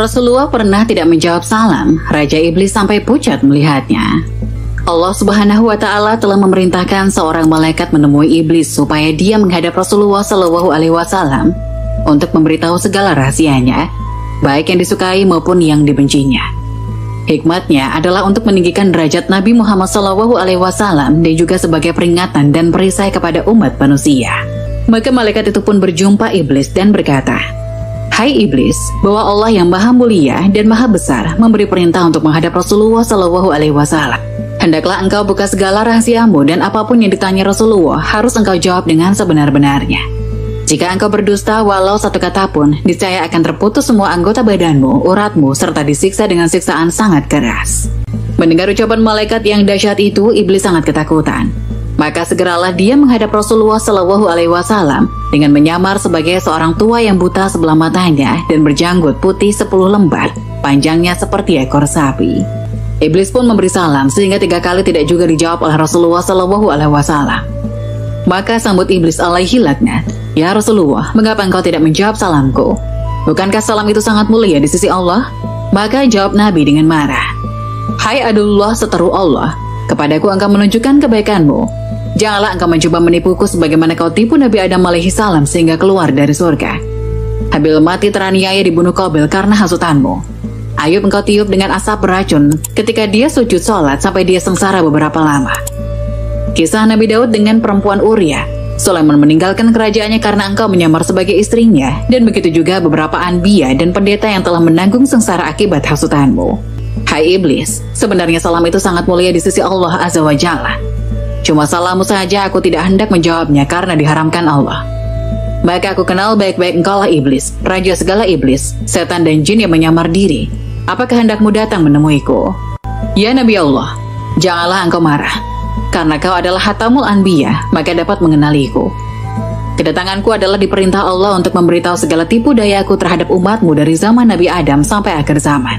Rasulullah pernah tidak menjawab salam. Raja Iblis sampai pucat melihatnya. Allah Subhanahu wa Ta'ala telah memerintahkan seorang malaikat menemui Iblis supaya dia menghadap Rasulullah Shallallahu Alaihi Wasallam untuk memberitahu segala rahasianya, baik yang disukai maupun yang dibencinya. Hikmatnya adalah untuk meninggikan derajat Nabi Muhammad Shallallahu Alaihi Wasallam dan juga sebagai peringatan dan perisai kepada umat manusia. Maka malaikat itu pun berjumpa Iblis dan berkata, "Hai Iblis, bahwa Allah yang maha mulia dan maha besar memberi perintah untuk menghadap Rasulullah Shallallahu Alaihi Wasallam. Hendaklah engkau buka segala rahasiamu dan apapun yang ditanya Rasulullah harus engkau jawab dengan sebenar-benarnya. Jika engkau berdusta walau satu kata pun, niscaya akan terputus semua anggota badanmu, uratmu, serta disiksa dengan siksaan sangat keras." Mendengar ucapan malaikat yang dahsyat itu, Iblis sangat ketakutan. Maka segeralah dia menghadap Rasulullah Shallallahu Alaihi Wasallam dengan menyamar sebagai seorang tua yang buta sebelah matanya dan berjanggut putih 10 lembar, panjangnya seperti ekor sapi. Iblis pun memberi salam sehingga 3 kali tidak juga dijawab oleh Rasulullah Shallallahu Alaihi Wasallam. Maka sambut Iblis alaihi laknat, "Ya Rasulullah, mengapa engkau tidak menjawab salamku? Bukankah salam itu sangat mulia di sisi Allah?" Maka jawab Nabi dengan marah, "Hai Adullah seteru Allah, kepadaku engkau menunjukkan kebaikanmu. Janganlah engkau mencoba menipuku sebagaimana kau tipu Nabi Adam alaihi salam sehingga keluar dari surga. Habil mati teraniaya dibunuh Qabil karena hasutanmu. Ayub engkau tiup dengan asap beracun ketika dia sujud sholat sampai dia sengsara beberapa lama. Kisah Nabi Daud dengan perempuan Uria. Sulaiman meninggalkan kerajaannya karena engkau menyamar sebagai istrinya, dan begitu juga beberapa anbiya dan pendeta yang telah menanggung sengsara akibat hasutanmu. Hai Iblis, sebenarnya salam itu sangat mulia di sisi Allah Azza wa Jalla. Cuma salammu saja aku tidak hendak menjawabnya karena diharamkan Allah. Maka aku kenal baik-baik engkau lah Iblis, raja segala iblis, setan dan jin yang menyamar diri. Apakah hendakmu datang menemuiku? Ya Nabi Allah, janganlah engkau marah. Karena kau adalah Hatamul Anbiya, maka dapat mengenaliku. Kedatanganku adalah diperintah Allah untuk memberitahu segala tipu dayaku terhadap umatmu dari zaman Nabi Adam sampai akhir zaman.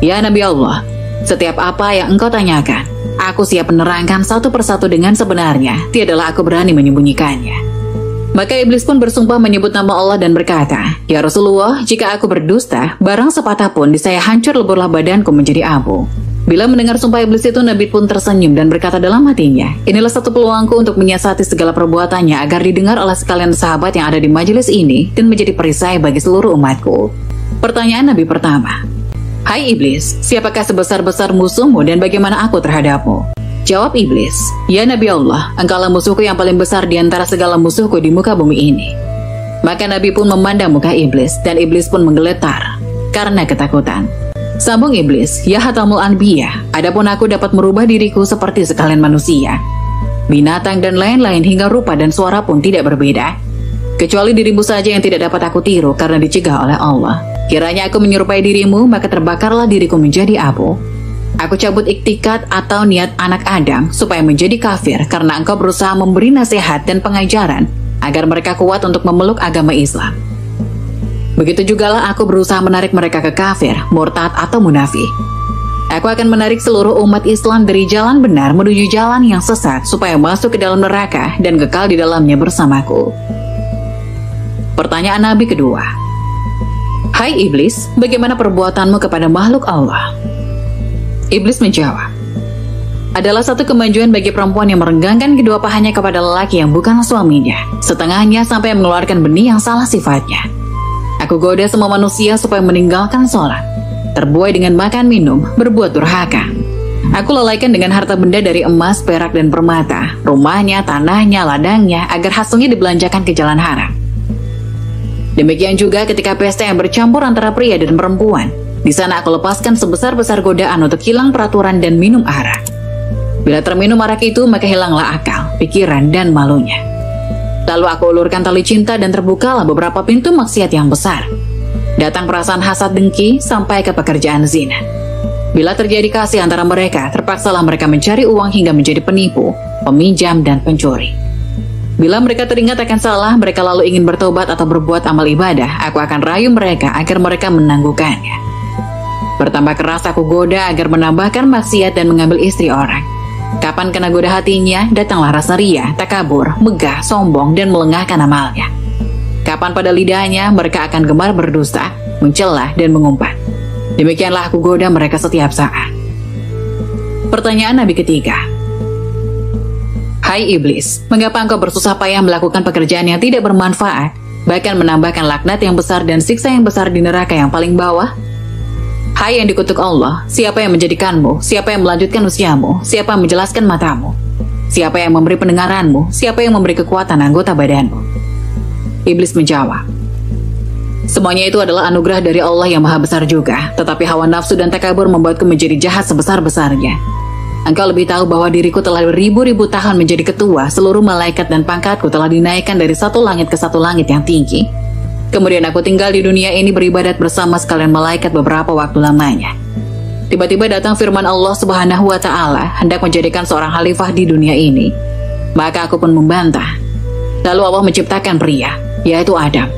Ya Nabi Allah, setiap apa yang engkau tanyakan, aku siap menerangkan satu persatu dengan sebenarnya, tiadalah aku berani menyembunyikannya." Maka Iblis pun bersumpah menyebut nama Allah dan berkata, "Ya Rasulullah, jika aku berdusta, barang sepatah pun niscaya hancur leburlah badanku menjadi abu." Bila mendengar sumpah Iblis itu, Nabi pun tersenyum dan berkata dalam hatinya, "Inilah satu peluangku untuk menyiasati segala perbuatannya agar didengar oleh sekalian sahabat yang ada di majelis ini dan menjadi perisai bagi seluruh umatku." Pertanyaan Nabi pertama, "Hai Iblis, siapakah sebesar-besar musuhmu dan bagaimana aku terhadapmu?" Jawab Iblis, "Ya Nabi Allah, engkaulah musuhku yang paling besar di antara segala musuhku di muka bumi ini." Maka Nabi pun memandang muka Iblis dan Iblis pun menggeletar karena ketakutan. Sambung Iblis, "Ya Hatamul Anbiya, adapun aku dapat merubah diriku seperti sekalian manusia, binatang dan lain-lain hingga rupa dan suara pun tidak berbeda. Kecuali dirimu saja yang tidak dapat aku tiru karena dicegah oleh Allah. Kiranya aku menyerupai dirimu, maka terbakarlah diriku menjadi abu. Aku cabut iktikat atau niat anak Adam supaya menjadi kafir karena engkau berusaha memberi nasihat dan pengajaran agar mereka kuat untuk memeluk agama Islam. Begitu jugalah aku berusaha menarik mereka ke kafir, murtad atau munafik. Aku akan menarik seluruh umat Islam dari jalan benar menuju jalan yang sesat supaya masuk ke dalam neraka dan kekal di dalamnya bersamaku." Pertanyaan Nabi kedua, "Hai Iblis, bagaimana perbuatanmu kepada makhluk Allah?" Iblis menjawab, "Adalah satu kemajuan bagi perempuan yang merenggangkan kedua pahanya kepada lelaki yang bukan suaminya, setengahnya sampai mengeluarkan benih yang salah sifatnya. Aku goda semua manusia supaya meninggalkan sholat, terbuai dengan makan minum, berbuat durhaka. Aku lalaikan dengan harta benda dari emas, perak, dan permata, rumahnya, tanahnya, ladangnya, agar hasilnya dibelanjakan ke jalan haram. Demikian juga ketika pesta yang bercampur antara pria dan perempuan, di sana aku lepaskan sebesar-besar godaan untuk hilang peraturan dan minum arak. Bila terminum arak itu, maka hilanglah akal, pikiran, dan malunya. Lalu aku ulurkan tali cinta dan terbukalah beberapa pintu maksiat yang besar. Datang perasaan hasad dengki sampai ke pekerjaan zina. Bila terjadi kasih antara mereka, terpaksalah mereka mencari uang hingga menjadi penipu, peminjam, dan pencuri. Bila mereka teringat akan salah, mereka lalu ingin bertobat atau berbuat amal ibadah, aku akan rayu mereka agar mereka menangguhkannya. Bertambah keras aku goda agar menambahkan maksiat dan mengambil istri orang. Kapan kena goda hatinya, datanglah rasa ria, takabur, megah, sombong, dan melengahkan amalnya. Kapan pada lidahnya mereka akan gemar berdusta, mencelah, dan mengumpat. Demikianlah aku goda mereka setiap saat. Pertanyaan Nabi ketiga. Hai iblis, mengapa engkau bersusah payah melakukan pekerjaan yang tidak bermanfaat, bahkan menambahkan laknat yang besar dan siksa yang besar di neraka yang paling bawah? Hai yang dikutuk Allah, siapa yang menjadikanmu, siapa yang melanjutkan usiamu, siapa yang menjelaskan matamu, siapa yang memberi pendengaranmu, siapa yang memberi kekuatan anggota badanmu? Iblis menjawab, semuanya itu adalah anugerah dari Allah yang maha besar juga, tetapi hawa nafsu dan takabur membuatku menjadi jahat sebesar-besarnya. Engkau lebih tahu bahwa diriku telah beribu-ribu tahun menjadi ketua, seluruh malaikat dan pangkatku telah dinaikkan dari satu langit ke satu langit yang tinggi. Kemudian aku tinggal di dunia ini beribadat bersama sekalian malaikat beberapa waktu lamanya. Tiba-tiba datang firman Allah Subhanahu wa Ta'ala hendak menjadikan seorang khalifah di dunia ini. Maka aku pun membantah. Lalu Allah menciptakan pria, yaitu Adam.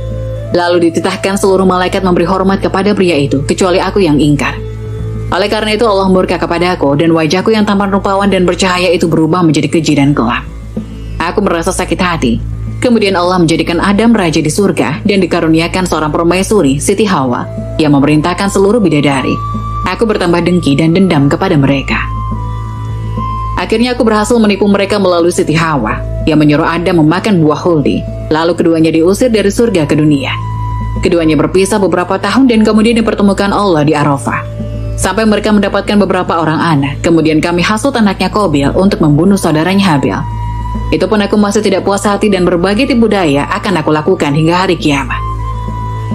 Lalu dititahkan seluruh malaikat memberi hormat kepada pria itu, kecuali aku yang ingkar. Oleh karena itu Allah murka kepadaku, dan wajahku yang tampan rupawan dan bercahaya itu berubah menjadi keji dan gelap. Aku merasa sakit hati. Kemudian Allah menjadikan Adam raja di surga dan dikaruniakan seorang permaisuri, Siti Hawa, yang memerintahkan seluruh bidadari. Aku bertambah dengki dan dendam kepada mereka. Akhirnya aku berhasil menipu mereka melalui Siti Hawa, yang menyuruh Adam memakan buah huldi. Lalu keduanya diusir dari surga ke dunia. Keduanya berpisah beberapa tahun dan kemudian dipertemukan Allah di Arafah. Sampai mereka mendapatkan beberapa orang anak. Kemudian kami hasut anaknya Qabil untuk membunuh saudaranya Habil. Itu pun aku masih tidak puas hati dan berbagai tipu daya akan aku lakukan hingga hari kiamat.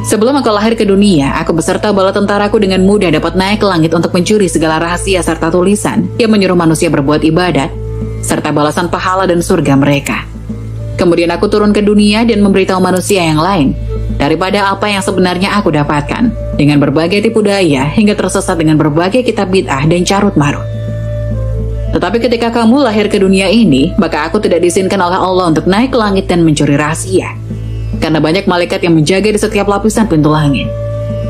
Sebelum aku lahir ke dunia, aku beserta bala tentaraku dengan mudah dapat naik ke langit untuk mencuri segala rahasia serta tulisan yang menyuruh manusia berbuat ibadat, serta balasan pahala dan surga mereka. Kemudian aku turun ke dunia dan memberitahu manusia yang lain daripada apa yang sebenarnya aku dapatkan, dengan berbagai tipu daya hingga tersesat dengan berbagai kitab bid'ah dan carut marut. Tetapi ketika kamu lahir ke dunia ini, maka aku tidak diizinkan oleh Allah untuk naik ke langit dan mencuri rahasia. Karena banyak malaikat yang menjaga di setiap lapisan pintu langit.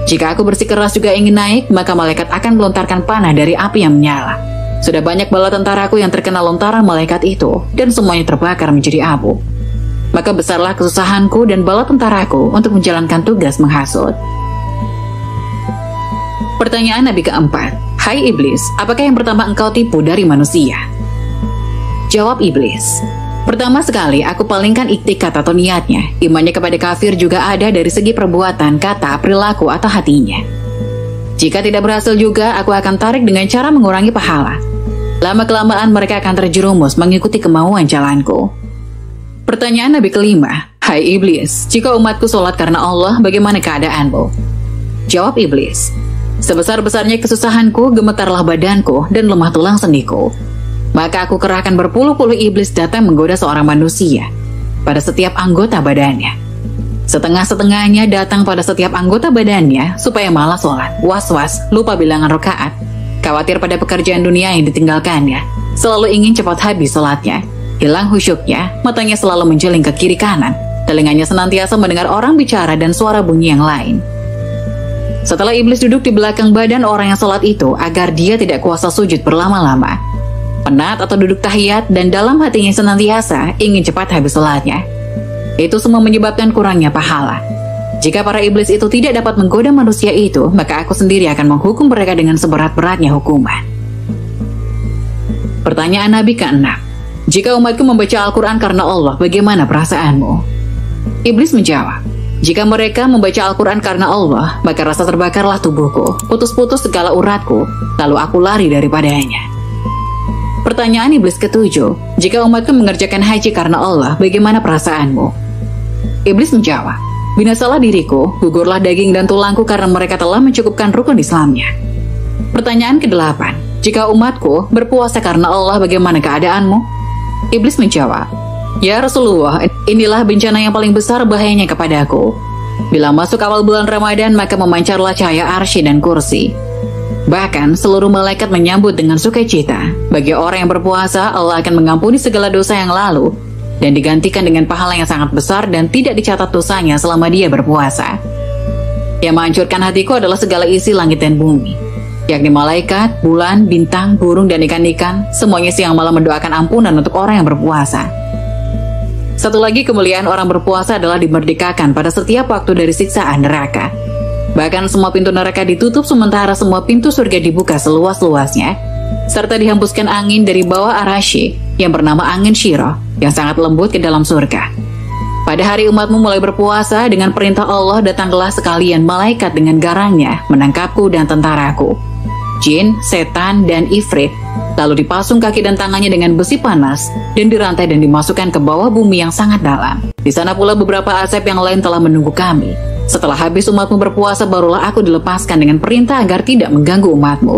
Jika aku bersikeras juga ingin naik, maka malaikat akan melontarkan panah dari api yang menyala. Sudah banyak bala tentaraku yang terkena lontaran malaikat itu, dan semuanya terbakar menjadi abu. Maka besarlah kesusahanku dan bala tentaraku untuk menjalankan tugas menghasut. Pertanyaan Nabi keempat. Hai iblis, apakah yang pertama engkau tipu dari manusia? Jawab iblis. Pertama sekali, aku palingkan iktikat atau niatnya. Imannya kepada kafir juga ada dari segi perbuatan, kata, perilaku, atau hatinya. Jika tidak berhasil juga, aku akan tarik dengan cara mengurangi pahala. Lama-kelamaan mereka akan terjerumus mengikuti kemauan jalanku. Pertanyaan Nabi kelima. Hai iblis, jika umatku sholat karena Allah, bagaimana keadaanmu? Jawab iblis. Sebesar-besarnya kesusahanku, gemetarlah badanku, dan lemah tulang sendiku. Maka aku kerahkan berpuluh-puluh iblis datang menggoda seorang manusia pada setiap anggota badannya. Setengah-setengahnya datang pada setiap anggota badannya supaya malas sholat, was-was, lupa bilangan rakaat, khawatir pada pekerjaan dunia yang ditinggalkannya, selalu ingin cepat habis sholatnya, hilang khusyuknya, matanya selalu menjeling ke kiri kanan, telinganya senantiasa mendengar orang bicara dan suara bunyi yang lain. Setelah iblis duduk di belakang badan orang yang sholat itu agar dia tidak kuasa sujud berlama-lama, penat atau duduk tahiyat, dan dalam hatinya senantiasa ingin cepat habis sholatnya. Itu semua menyebabkan kurangnya pahala. Jika para iblis itu tidak dapat menggoda manusia itu, maka aku sendiri akan menghukum mereka dengan seberat-beratnya hukuman. Pertanyaan Nabi ke-6. Jika umatku membaca Al-Quran karena Allah, bagaimana perasaanmu? Iblis menjawab, jika mereka membaca Al-Quran karena Allah, maka rasa terbakarlah tubuhku, putus-putus segala uratku, lalu aku lari daripadanya. Pertanyaan iblis ke-7. Jika umatku mengerjakan haji karena Allah, bagaimana perasaanmu? Iblis menjawab, binasalah diriku, gugurlah daging dan tulangku karena mereka telah mencukupkan rukun Islamnya. Pertanyaan ke-8. Jika umatku berpuasa karena Allah, bagaimana keadaanmu? Iblis menjawab, ya Rasulullah, inilah bencana yang paling besar bahayanya kepadaku. Bila masuk awal bulan Ramadan, maka memancarlah cahaya arsy dan kursi. Bahkan seluruh malaikat menyambut dengan sukacita. Bagi orang yang berpuasa, Allah akan mengampuni segala dosa yang lalu dan digantikan dengan pahala yang sangat besar dan tidak dicatat dosanya selama dia berpuasa. Yang menghancurkan hatiku adalah segala isi langit dan bumi, yakni malaikat, bulan, bintang, burung, dan ikan-ikan. Semuanya siang malam mendoakan ampunan untuk orang yang berpuasa. Satu lagi kemuliaan orang berpuasa adalah dimerdekakan pada setiap waktu dari siksaan neraka. Bahkan semua pintu neraka ditutup sementara semua pintu surga dibuka seluas-luasnya, serta dihembuskan angin dari bawah Arasy yang bernama angin Syiro yang sangat lembut ke dalam surga. Pada hari umatmu mulai berpuasa, dengan perintah Allah datanglah sekalian malaikat dengan garangnya menangkapku dan tentaraku, jin, setan, dan ifrit. Lalu dipasung kaki dan tangannya dengan besi panas dan dirantai dan dimasukkan ke bawah bumi yang sangat dalam. Di sana pula beberapa asep yang lain telah menunggu kami. Setelah habis umatmu berpuasa, barulah aku dilepaskan dengan perintah agar tidak mengganggu umatmu.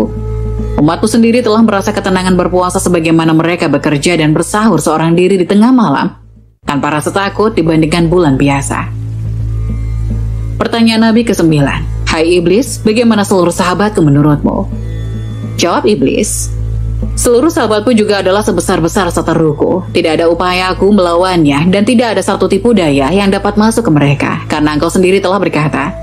Umatmu sendiri telah merasa ketenangan berpuasa sebagaimana mereka bekerja dan bersahur seorang diri di tengah malam, tanpa rasa takut dibandingkan bulan biasa. Pertanyaan Nabi ke-9. Hai Iblis, bagaimana seluruh sahabatku menurutmu? Jawab Iblis, seluruh sahabatku juga adalah sebesar-besar seteruku. Tidak ada upaya aku melawannya dan tidak ada satu tipu daya yang dapat masuk ke mereka, karena engkau sendiri telah berkata,